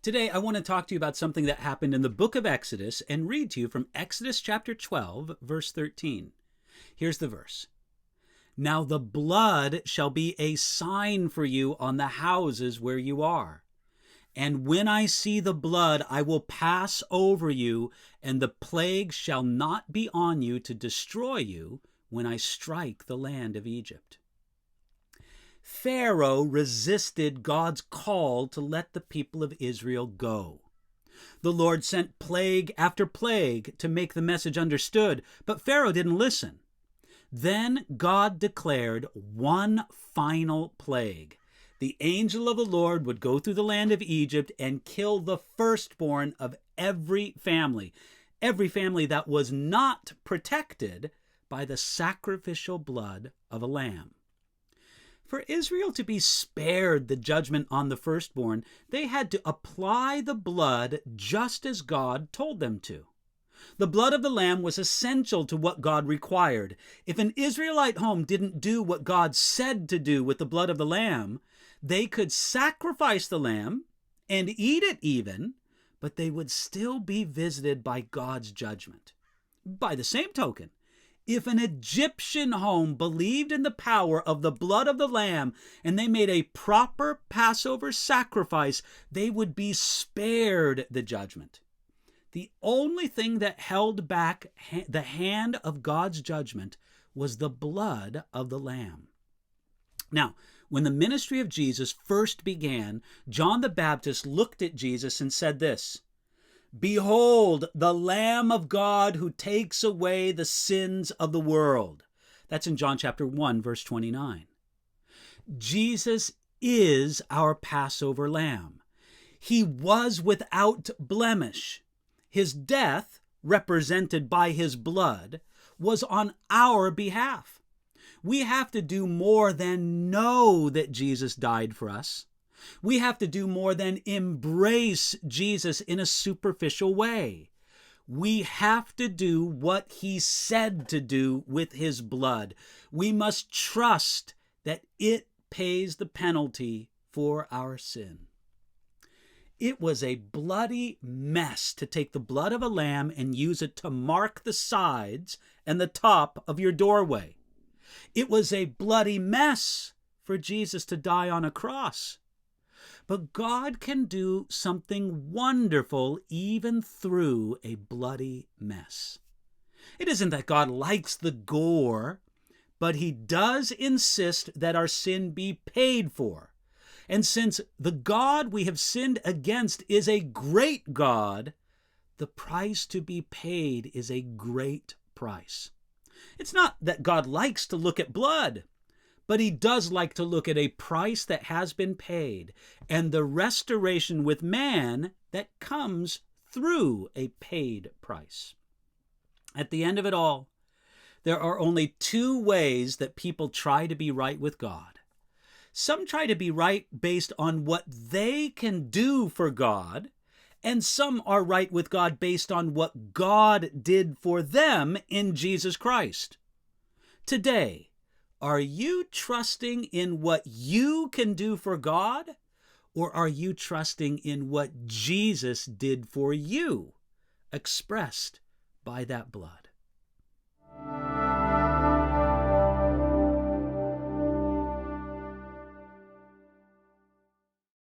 Today, I want to talk to you about something that happened in the book of Exodus and read to you from Exodus chapter 12, verse 13. Here's the verse. Now the blood shall be a sign for you on the houses where you are. And when I see the blood, I will pass over you, and the plague shall not be on you to destroy you when I strike the land of Egypt. Pharaoh resisted God's call to let the people of Israel go. The Lord sent plague after plague to make the message understood, but Pharaoh didn't listen. Then God declared one final plague. The angel of the Lord would go through the land of Egypt and kill the firstborn of every family that was not protected by the sacrificial blood of a lamb. For Israel to be spared the judgment on the firstborn, they had to apply the blood just as God told them to. The blood of the lamb was essential to what God required. If an Israelite home didn't do what God said to do with the blood of the lamb, they could sacrifice the lamb and eat it even, but they would still be visited by God's judgment. By the same token, if an Egyptian home believed in the power of the blood of the lamb and they made a proper Passover sacrifice, they would be spared the judgment. The only thing that held back the hand of God's judgment was the blood of the lamb. Now, when the ministry of Jesus first began, John the Baptist looked at Jesus and said this, "Behold, the Lamb of God who takes away the sins of the world." That's in John chapter 1, verse 29. Jesus is our Passover lamb. He was without blemish. His death, represented by his blood, was on our behalf. We have to do more than know that Jesus died for us. We have to do more than embrace Jesus in a superficial way. We have to do what he said to do with his blood. We must trust that it pays the penalty for our sin. It was a bloody mess to take the blood of a lamb and use it to mark the sides and the top of your doorway. It was a bloody mess for Jesus to die on a cross. But God can do something wonderful even through a bloody mess. It isn't that God likes the gore, but he does insist that our sin be paid for. And since the God we have sinned against is a great God, the price to be paid is a great price. It's not that God likes to look at blood, but he does like to look at a price that has been paid and the restoration with man that comes through a paid price. At the end of it all, there are only two ways that people try to be right with God. Some try to be right based on what they can do for God, and some are right with God based on what God did for them in Jesus Christ. Today, are you trusting in what you can do for God, or are you trusting in what Jesus did for you, expressed by that blood?